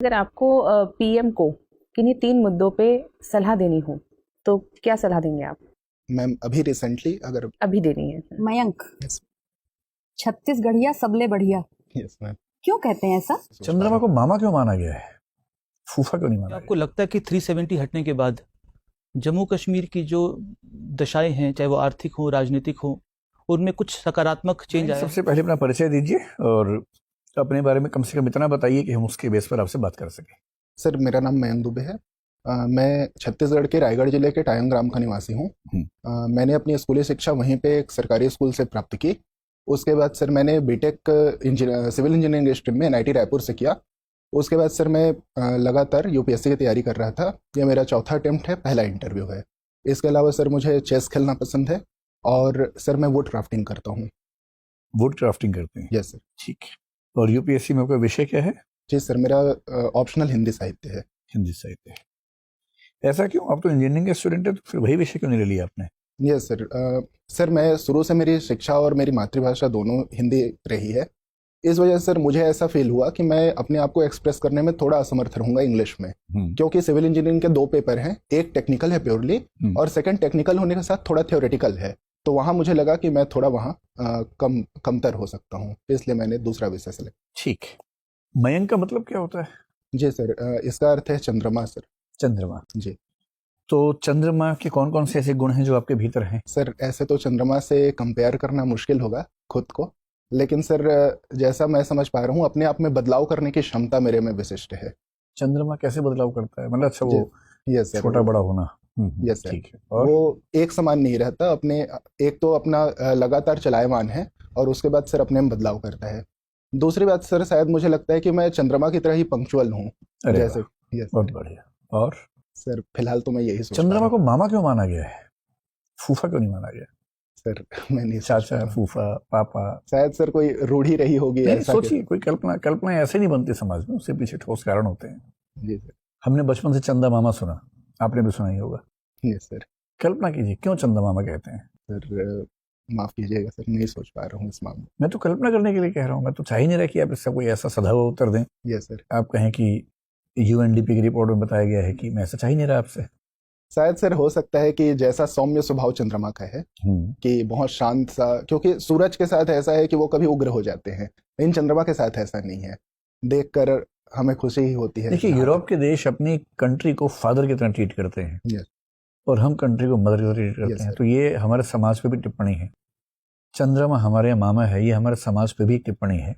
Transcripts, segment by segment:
अगर आपको पीएम को किन्हीं 3 मुद्दों पे सलाह देनी हो तो क्या सलाह देंगे आप? मैम अभी रिसेंटली अगर अभी देनी है। मयंक, यस छत्तीसगढ़िया सबले बढ़िया यस मैम क्यों कहते हैं ऐसा? चंद्रमा को मामा क्यों माना गया है, फूफा क्यों नहीं माना आपको लगता है कि 370 हटने के बाद जम्मू कश्मीर की जो दशाएं हैं, चाहे वो आर्थिक हो, राजनीतिक हो, उनमें कुछ सकारात्मक चेंज गया? आया? सबसे पहले अपना परिचय दीजिए और अपने बारे में कम से कम इतना बताइए कि हम उसके बेस पर आपसे बात कर सकें। सर मेरा नाम मयंक दुबे है। मैं छत्तीसगढ़ के रायगढ़ जिले के टायंग ग्राम का निवासी हूँ। मैंने अपनी स्कूली शिक्षा वहीं पे एक सरकारी स्कूल से प्राप्त की। उसके बाद सर मैंने बीटेक सिविल इंजीनियरिंग स्ट्रीम में एनआईटी रायपुर से किया। उसके बाद सर मैं लगातार यूपीएससी की तैयारी कर रहा था। यह मेरा चौथा अटेम्प्ट है, पहला इंटरव्यू है। इसके अलावा सर मुझे चेस खेलना पसंद है और सर मैं वुड क्राफ्टिंग करता हूँ। वुड क्राफ्टिंग करते हैं? Yes sir. ठीक है। और यूपीएससी में आपका विषय क्या है? जी सर मेरा ऑप्शनल हिंदी साहित्य है। हिंदी साहित्य है। ऐसा क्यों? आप तो इंजीनियरिंग के स्टूडेंट है, तो फिर वही विषय क्यों नहीं ले लिया आपने? Yes sir. सर मैं शुरू से मेरी शिक्षा और मेरी मातृभाषा दोनों हिंदी रही है। इस वजह से सर मुझे ऐसा फील हुआ कि मैं अपने आप को एक्सप्रेस करने में थोड़ा असमर्थ रहूंगा इंग्लिश में, क्योंकि सिविल इंजीनियरिंग के 2 पेपर हैं, एक टेक्निकल है प्योरली और सेकंड टेक्निकल होने के साथ थोड़ा थ्योरेटिकल है। तो वहाँ मुझे लगा कि मैं थोड़ा वहाँ कमतर हो सकता हूँ, इसलिए मैंने दूसरा विषय सेलेक्ट। ठीक। मयंक का मतलब क्या होता है? जी सर, इसका अर्थ है चंद्रमा सर। चंद्रमा जी। तो चंद्रमा के कौन कौन से ऐसे गुण हैं जो आपके भीतर हैं? सर ऐसे तो चंद्रमा से कंपेयर करना मुश्किल होगा खुद को, लेकिन सर जैसा मैं समझ पा रहा हूँ अपने आप में बदलाव करने की क्षमता मेरे में विशिष्ट है। चंद्रमा कैसे बदलाव करता है? मतलब अच्छा वो यस सर, छोटा बड़ा होना। Yes sir. ठीक है। और वो एक समान नहीं रहता, अपने एक तो अपना लगातार चलायमान है और उसके बाद सर अपने में बदलाव करता है। दूसरी बात सर शायद मुझे लगता है कि मैं चंद्रमा की तरह ही पंक्चुअल हूँ जैसे। यस बहुत बढ़िया। और सर फिलहाल तो मैं यही सोच चंद्रमा को मामा क्यों माना गया है, फूफा क्यों नहीं माना गया? सर मैं नहीं चाचा, फूफा, पापा, शायद सर कोई रूढ़ी रही होगी ऐसा। सोचिए, कोई कल्पना ऐसे नहीं बनती समाज में, उसके पीछे ठोस कारण होते हैं। जी सर। हमने बचपन से चंदा मामा सुना, आपने भी सुना ही होगा। Yes sir. कल्पना कीजिए क्यों चंदा मामा कहते हैं? सर माफ कीजिएगा सर, नहीं सोच पा रहा हूँ इस मामले में। मैं तो कल्पना करने के लिए कह रहा हूँ, मैं तो चाह ही नहीं रहा कि आप इसका कोई ऐसा सधा हुआ उत्तर दें। Yes sir. आप कहें कि यूएनडीपी की रिपोर्ट में बताया गया है कि मैं ऐसा चाह ही नहीं रहा आपसे। शायद सर हो सकता है कि जैसा सौम्य स्वभाव चंद्रमा का है कि बहुत शांत सा, क्योंकि सूरज के साथ ऐसा है कि वो कभी उग्र हो जाते हैं, लेकिन चंद्रमा के साथ ऐसा नहीं है। देखकर हमें खुशी ही होती है। देखिए, यूरोप के देश अपनी कंट्री को फादर की तरह ट्रीट करते हैं। यस। और हम कंट्री को मदर की तरह ट्रीट करते हैं। तो ये हमारे समाज पे भी टिप्पणी है। चंद्रमा हमारे यहाँ मामा है, ये हमारे समाज पे भी टिप्पणी है।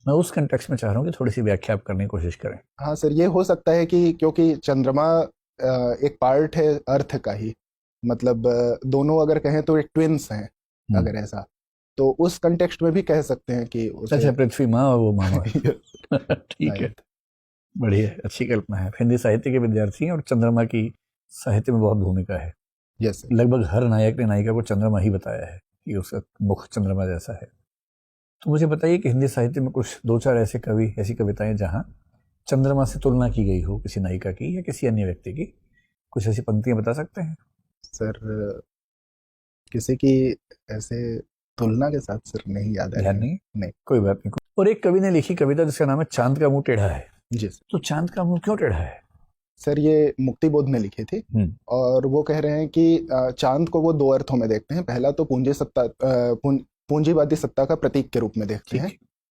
मैं उस कंटेक्स्ट में चाह रहा हूँ कि थोड़ी सी व्याख्या आप करने की कोशिश करें। हाँ सर, ये हो सकता है कि क्योंकि चंद्रमा एक पार्ट है अर्थ का ही, मतलब दोनों अगर कहें तो एक ट्विन्स हैं, अगर ऐसा तो उस कंटेक्स्ट में भी कह सकते हैं कि अच्छा, पृथ्वी माँ और वो मामा। ठीक है, बढ़िया, अच्छी कल्पना है। हिंदी साहित्य के विद्यार्थी हैं और चंद्रमा की साहित्य में बहुत भूमिका है। यस। लगभग हर नायक ने नायिका को चंद्रमा ही बताया है कि उसका मुख चंद्रमा जैसा है। तो मुझे बताइए कि हिंदी साहित्य में कुछ 2-4 ऐसे कवि, ऐसी कविताएं जहाँ चंद्रमा से तुलना की गई हो, किसी नायिका की या किसी अन्य व्यक्ति की, कुछ ऐसी पंक्तियां बता सकते हैं? सर किसी की ऐसे तुलना के साथ सर नहीं याद है। नहीं, कोई बात नहीं। और एक कवि ने लिखी कविता जिसका नाम है चांद का मुंह टेढ़ा है। जी सर। तो चांद का मुंह क्यों टेढ़ा है? सर ये मुक्तिबोध ने लिखी थी और वो कह रहे हैं कि चांद को वो 2 अर्थों में देखते हैं। पहला तो पूंजीवादी सत्ता का प्रतीक के रूप में देखते हैं।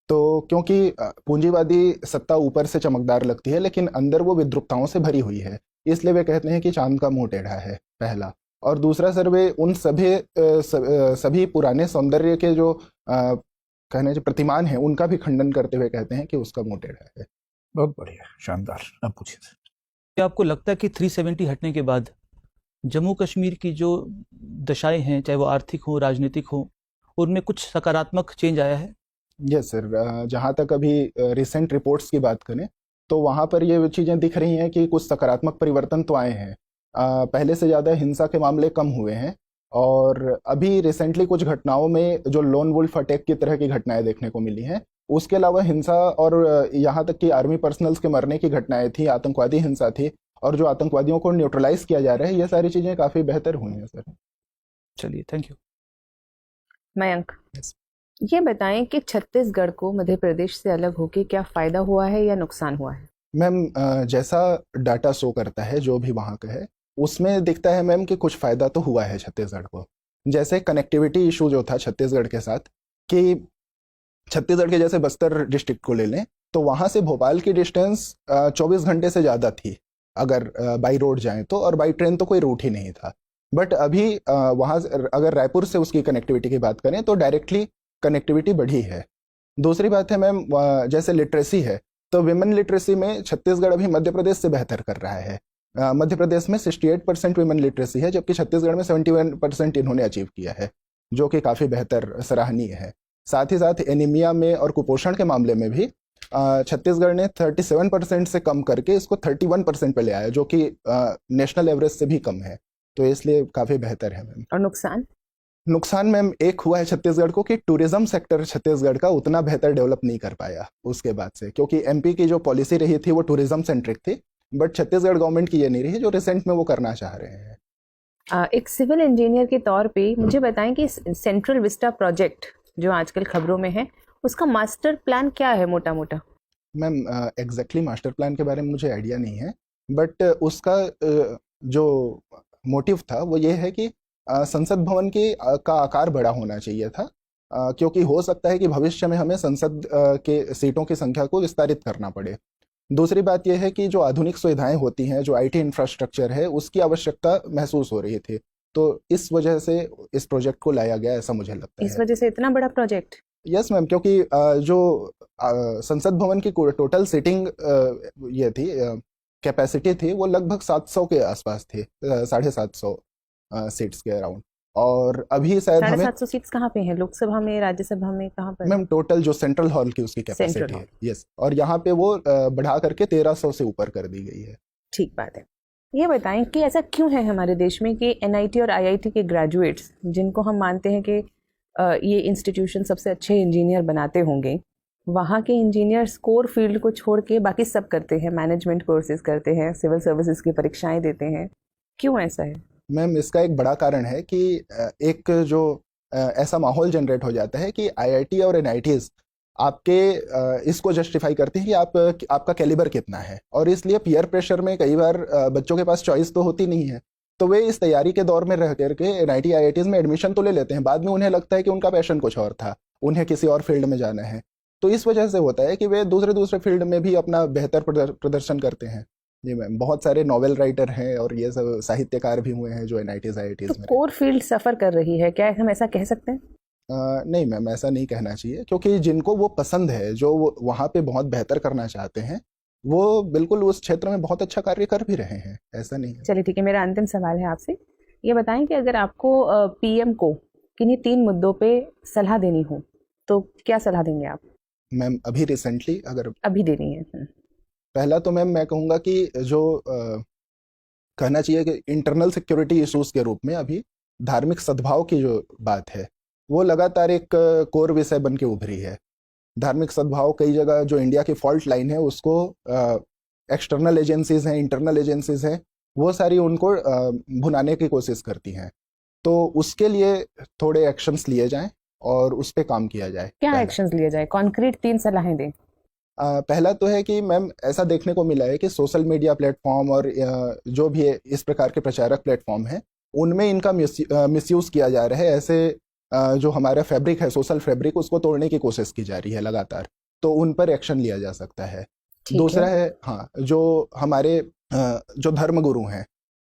तो क्योंकि पूंजीवादी सत्ता ऊपर से चमकदार लगती है लेकिन अंदर वो विद्रुपताओं से भरी हुई है, इसलिए वे कहते हैं कि चांद का मुंह टेढ़ा है, पहला। और दूसरा सर वे उन सभी पुराने सौंदर्य के जो कहने जो प्रतिमान हैं उनका भी खंडन करते हुए कहते हैं कि उसका मुंह टेढ़ा है। बहुत बढ़िया, शानदार। आप पूछिए। क्या आपको लगता है कि 370 हटने के बाद जम्मू कश्मीर की जो दशाएं हैं, चाहे वो आर्थिक हो, राजनीतिक हो, उनमें कुछ सकारात्मक चेंज आया है? यस सर, जहाँ तक अभी रिसेंट रिपोर्ट्स की बात करें तो वहाँ पर ये चीज़ें दिख रही हैं कि कुछ सकारात्मक परिवर्तन तो आए हैं। पहले से ज़्यादा हिंसा के मामले कम हुए हैं और अभी रिसेंटली कुछ घटनाओं में जो लोन वुल्फ अटैक की तरह की घटनाएं देखने को मिली हैं। उसके अलावा हिंसा और यहाँ तक कि आर्मी पर्सनल्स के मरने की घटनाएं थी, आतंकवादी हिंसा थी और जो आतंकवादियों को न्यूट्रलाइज किया जा रहा है, ये सारी चीज़ें काफ़ी बेहतर हुई हैं सर। चलिए, थैंक यू। मयंक, ये बताएं कि छत्तीसगढ़ को मध्य प्रदेश से अलग होके क्या फायदा हुआ है या नुकसान हुआ है? मैम जैसा डाटा शो करता है जो भी वहाँ का है उसमें दिखता है मैम कि कुछ फ़ायदा तो हुआ है छत्तीसगढ़ को। जैसे कनेक्टिविटी इशू जो था छत्तीसगढ़ के साथ, कि छत्तीसगढ़ के जैसे बस्तर डिस्ट्रिक्ट को ले लें तो वहाँ से भोपाल की डिस्टेंस 24 घंटे से ज़्यादा थी अगर बाई रोड जाएं तो, और बाई ट्रेन तो कोई रूट ही नहीं था। बट अभी वहाँ अगर रायपुर से उसकी कनेक्टिविटी की बात करें तो डायरेक्टली कनेक्टिविटी बढ़ी है। दूसरी बात है मैम जैसे लिटरेसी है, तो विमेन लिटरेसी में छत्तीसगढ़ अभी मध्य प्रदेश से बेहतर कर रहा है। मध्य प्रदेश में 68% विमेन लिटरेसी है, जबकि छत्तीसगढ़ में 71% इन्होंने अचीव किया है, जो कि काफ़ी बेहतर सराहनीय है। साथ ही साथ एनीमिया में और कुपोषण के मामले में भी छत्तीसगढ़ ने 37% से कम करके इसको 31% पे ले आया, जो कि नेशनल एवरेज से भी कम है। तो इसलिए काफ़ी बेहतर है मैम। और नुकसान मैम एक हुआ है छत्तीसगढ़ को कि टूरिज्म सेक्टर छत्तीसगढ़ का उतना बेहतर डेवलप नहीं कर पाया उसके बाद से, क्योंकि एमपी की जो पॉलिसी रही थी वो टूरिज्म सेंट्रिक थी, बट छत्तीसगढ़ गवर्नमेंट की ये नहीं रही जो रिसेंट में वो करना चाह रहे हैं। एक सिविल इंजीनियर के तौर पे मुझे बताएं कि सेंट्रल विस्टा प्रोजेक्ट जो आजकल खबरों में है उसका मास्टर प्लान क्या है मोटा मोटा? मैम एग्जैक्टली मास्टर प्लान के बारे में मुझे आइडिया नहीं है, बट उसका जो मोटिव था वो ये है कि संसद भवन का आकार बड़ा होना चाहिए था, क्योंकि हो सकता है कि भविष्य में हमें संसद के सीटों की संख्या को विस्तारित करना पड़े। दूसरी बात यह है कि जो आधुनिक सुविधाएं होती हैं, जो आईटी इंफ्रास्ट्रक्चर है, उसकी आवश्यकता महसूस हो रही थी, तो इस वजह से इस प्रोजेक्ट को लाया गया, ऐसा मुझे लगता है। इस वजह से इतना बड़ा प्रोजेक्ट? यस मैम, क्योंकि जो संसद भवन की टोटल सीटिंग ये थी कैपेसिटी थी वो लगभग 700 के आसपास थी, 750 सीट्स के अराउंड। और अभी शायद हमें 750 सीट्स कहाँ पे हैं? लोकसभा में, राज्यसभा में, कहाँ पर? मैम टोटल जो सेंट्रल हॉल की उसकी कैपेसिटी है, यस, और यहाँ पे वो बढ़ा करके 1300 से ऊपर कर दी गई है। ठीक बात है। ये बताएं कि ऐसा क्यों है हमारे देश में कि एनआईटी और आईआईटी के ग्रेजुएट्स, जिनको हम मानते हैं कि ये इंस्टीट्यूशन सबसे अच्छे इंजीनियर बनाते होंगे, वहाँ के इंजीनियर्स कोर फील्ड को छोड़ के बाकी सब करते हैं, मैनेजमेंट कोर्सेज करते हैं, सिविल सर्विसेज की परीक्षाएं देते हैं, क्यों ऐसा है? मैम इसका एक बड़ा कारण है कि एक जो ऐसा माहौल जनरेट हो जाता है कि आईआईटी और एनआईटीज आपके इसको जस्टिफाई करते हैं कि आपका कैलिबर कितना है, और इसलिए पीयर प्रेशर में कई बार बच्चों के पास चॉइस तो होती नहीं है, तो वे इस तैयारी के दौर में रह करके एनआईटी आईआईटीज में एडमिशन तो ले लेते हैं, बाद में उन्हें लगता है कि उनका पैशन कुछ और था, उन्हें किसी और फील्ड में जाना है, तो इस वजह से होता है कि वे दूसरे फील्ड में भी अपना बेहतर प्रदर्शन करते हैं। जी मैम, बहुत सारे नॉवेल राइटर हैं और ये सब साहित्यकार भी हुए हैं जो एनआईटीज आईआईटीज में। कोर फील्ड सफ़र कर रही है, क्या हम ऐसा कह सकते हैं? नहीं मैम, ऐसा नहीं कहना चाहिए, क्योंकि जिनको वो पसंद है, जो वहाँ पे बहुत बेहतर करना चाहते हैं, वो बिल्कुल उस क्षेत्र में बहुत अच्छा कार्य कर भी रहे हैं, ऐसा नहीं है। चलिए ठीक है, मेरा अंतिम सवाल है आपसे, ये बताएं कि अगर आपको पीएम को किन्हीं 3 मुद्दों पे सलाह देनी हो तो क्या सलाह देंगे आप? मैम अभी रिसेंटली अगर अभी देनी है? पहला तो मैम मैं कहूँगा कि जो कहना चाहिए कि इंटरनल सिक्योरिटी इश्यूज के रूप में अभी धार्मिक सद्भाव की जो बात है वो लगातार एक कोर विषय बन के उभरी है। धार्मिक सद्भाव कई जगह जो इंडिया की फॉल्ट लाइन है उसको एक्सटर्नल एजेंसीज हैं, इंटरनल एजेंसीज हैं, वो सारी उनको भुनाने की कोशिश करती हैं, तो उसके लिए थोड़े एक्शंस लिए जाएं और उस पर काम किया जाए। क्या एक्शंस लिए जाए? कॉन्क्रीट 3 सलाहें दें। पहला तो है कि मैम ऐसा देखने को मिला है कि सोशल मीडिया प्लेटफॉर्म और जो भी इस प्रकार के प्रचारक प्लेटफॉर्म हैं उनमें इनका मिसयूज किया जा रहा है। ऐसे जो हमारा फैब्रिक है, सोशल फैब्रिक, उसको तोड़ने की कोशिश की जा रही है लगातार, तो उन पर एक्शन लिया जा सकता है। दूसरा है हाँ, जो हमारे जो धर्मगुरु हैं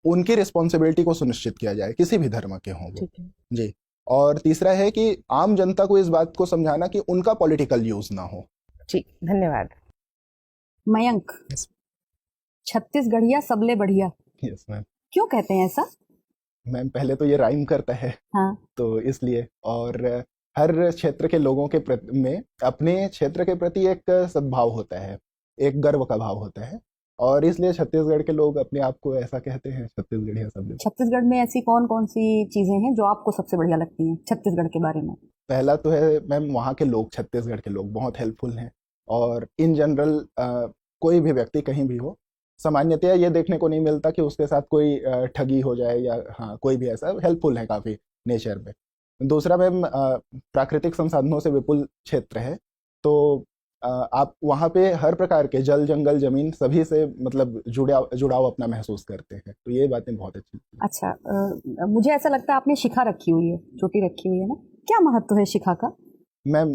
उनकी रिस्पॉन्सिबिलिटी को सुनिश्चित किया जाए, किसी भी धर्म के हों वो जी। और तीसरा है कि आम जनता को इस बात को समझाना कि उनका पॉलिटिकल यूज ना हो। जी, धन्यवाद। मयंक, छत्तीसगढ़िया सबले बढ़िया, यस मैम। क्यों कहते हैं ऐसा? मैम पहले तो ये राइम करता है, हाँ, तो इसलिए, और हर क्षेत्र के लोगों के प्रति में अपने क्षेत्र के प्रति एक सद्भाव होता है, एक गर्व का भाव होता है, और इसलिए छत्तीसगढ़ के लोग अपने आप को ऐसा कहते हैं, छत्तीसगढ़िया सब। छत्तीसगढ़ में ऐसी कौन कौन सी चीजें हैं जो आपको सबसे बढ़िया लगती हैं छत्तीसगढ़ के बारे में? पहला तो है मैम, वहाँ के लोग, छत्तीसगढ़ के लोग बहुत हेल्पफुल हैं, और इन जनरल कोई भी व्यक्ति कहीं भी हो, सामान्यतया ये देखने को नहीं मिलता कि उसके साथ कोई ठगी हो जाए या हाँ कोई भी ऐसा, हेल्पफुल है काफ़ी नेचर में। दूसरा मैम, प्राकृतिक संसाधनों से विपुल क्षेत्र है, तो आप वहाँ पे हर प्रकार के जल जंगल जमीन सभी से मतलब जुड़ाव अपना महसूस करते हैं, तो ये बातें बहुत अच्छी थी। अच्छा, मुझे ऐसा लगता है आपने शिखा रखी हुई है, चोटी रखी हुई है ना, क्या महत्व है शिखा का? मैम,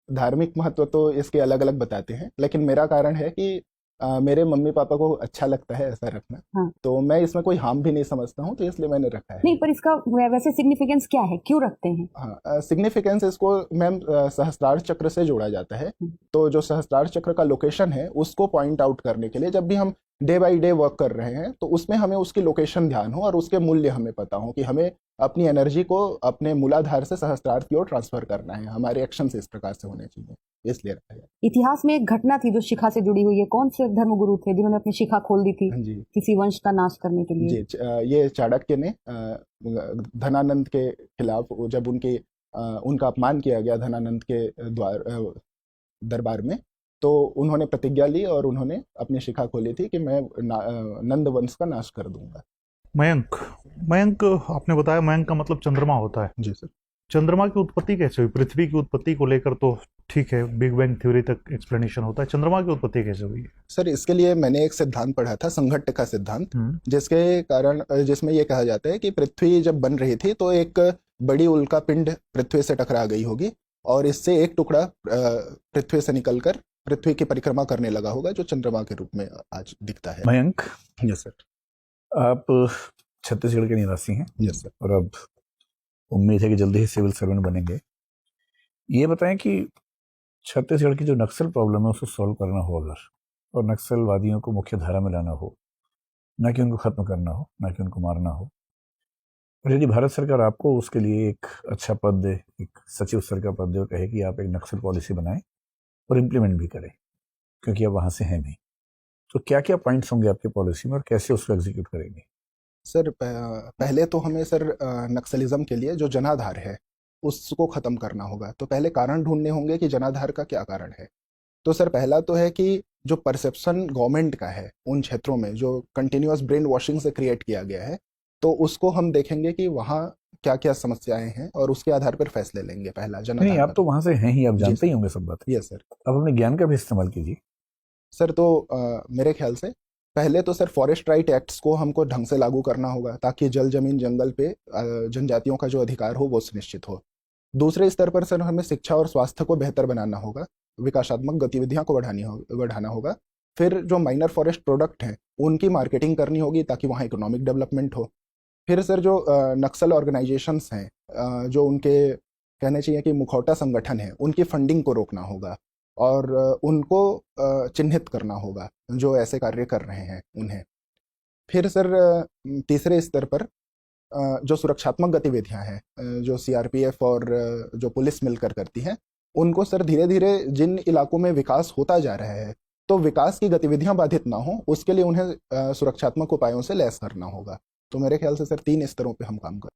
धार्मिक महत्व तो इसके अलग अलग बताते हैं, लेकिन मेरा कारण है कि मेरे मम्मी पापा को अच्छा लगता है ऐसा रखना। हाँ। तो मैं इसमें कोई हार्म भी नहीं समझता हूँ, तो इसलिए मैंने रखा है। नहीं, पर इसका वैसे सिग्निफिकेंस क्या है, क्यों रखते हैं? हाँ, सिग्निफिकेंस इसको मैम सहस्त्रार चक्र से जोड़ा जाता है। तो जो सहस्त्रार चक्र का लोकेशन है उसको पॉइंट आउट करने के लिए जब भी हम डे बाई डे वर्क कर रहे हैं तो उसमें हमें उसकी लोकेशन ध्यान हो और उसके मूल्य हमें पता हो कि हमें अपनी एनर्जी को अपने मूलाधार से सहस्त्रार की ओर ट्रांसफर करना है, हमारे एक्शन से इस प्रकार से होने चाहिए, इसलिए रखा गया। इतिहास में एक घटना थी जो शिखा से जुड़ी हुई है, कौन से धर्मगुरु थे जिन्होंने अपनी शिखा खोल दी थी जी किसी वंश का नाश करने के लिए? जी, ये चाणक्य ने धनानंद के खिलाफ जब उनका अपमान किया गया धनानंद के दरबार में, तो उन्होंने प्रतिज्ञा ली और उन्होंने अपनी शिखा खोली थी कि मैं नंद वंश का नाश कर दूंगा। मयंक, आपने बताया मयंक का मतलब चंद्रमा होता है। जी सर। चंद्रमा की उत्पत्ति कैसे हुई? पृथ्वी की उत्पत्ति को लेकर तो ठीक है, बिग बैंग थ्योरी तक एक्सप्लेनेशन होता है, चंद्रमा की उत्पत्ति कैसे हुई? सर, इसके लिए मैंने एक सिद्धांत पढ़ा था, संघट्ट का सिद्धांत, जिसमें ये कहा जाता है कि पृथ्वी जब बन रही थी तो एक बड़ी उल्का पिंड पृथ्वी से टकरा गई होगी और इससे एक टुकड़ा पृथ्वी से निकलकर पृथ्वी की परिक्रमा करने लगा होगा, जो चंद्रमा के रूप में आज दिखता है। Mayank, yes sir. आप छत्तीसगढ़ के निवासी हैं। Yes sir. और अब उम्मीद है कि जल्दी ही सिविल सर्वेंट बनेंगे। ये बताएं कि छत्तीसगढ़ की जो नक्सल प्रॉब्लम है उसको सॉल्व करना हो अगर, और नक्सलवादियों को मुख्य धारा में लाना हो, ना कि उनको खत्म करना हो, ना कि उनको मारना हो, और यदि भारत सरकार आपको उसके लिए एक अच्छा पद दे, एक सचिव स्तर का पद दे और कहे कि आप एक नक्सल पॉलिसी बनाएं और इम्प्लीमेंट भी करें, क्योंकि आप वहाँ से हैं नहीं, तो क्या क्या पॉइंट्स होंगे आपके पॉलिसी में और कैसे उसको एग्जीक्यूट करेंगे? सर, पहले तो हमें सर नक्सलिज्म के लिए जो जनाधार है उसको खत्म करना होगा। तो पहले कारण ढूंढने होंगे कि जनाधार का क्या कारण है। तो सर, पहला तो है कि जो परसेप्शन गवर्नमेंट का है उन क्षेत्रों में जो कंटिन्यूअस ब्रेन वॉशिंग से क्रिएट किया गया है, तो उसको हम देखेंगे कि वहाँ क्या क्या समस्याएं हैं और उसके आधार पर फैसले लेंगे। पहला जनाधार। नहीं, आप तो वहाँ से हैं ही, आप जानते ही होंगे सब बात। Yes sir. अब अपने ज्ञान का भी इस्तेमाल कीजिए। सर, तो मेरे ख्याल से पहले तो सर फॉरेस्ट राइट एक्ट्स को हमको ढंग से लागू करना होगा ताकि जल जमीन जंगल पे जनजातियों का जो अधिकार हो वो सुनिश्चित हो। दूसरे स्तर पर सर हमें शिक्षा और स्वास्थ्य को बेहतर बनाना होगा, विकासात्मक गतिविधियों को बढ़ाना होगा। फिर जो माइनर फॉरेस्ट प्रोडक्ट हैं उनकी मार्केटिंग करनी होगी ताकि वहाँ इकोनॉमिक डेवलपमेंट हो। फिर सर जो नक्सल ऑर्गेनाइजेशंस हैं, जो उनके कहने चाहिए कि मुखौटा संगठन है, उनकी फंडिंग को रोकना होगा और उनको चिन्हित करना होगा जो ऐसे कार्य कर रहे हैं उन्हें। फिर सर तीसरे स्तर पर जो सुरक्षात्मक गतिविधियां हैं जो सीआरपीएफ और जो पुलिस मिलकर करती हैं, उनको सर धीरे धीरे जिन इलाकों में विकास होता जा रहा है तो विकास की गतिविधियां बाधित ना हो, उसके लिए उन्हें सुरक्षात्मक उपायों से लैस करना होगा। तो मेरे ख्याल से सर 3 स्तरों पे हम काम कर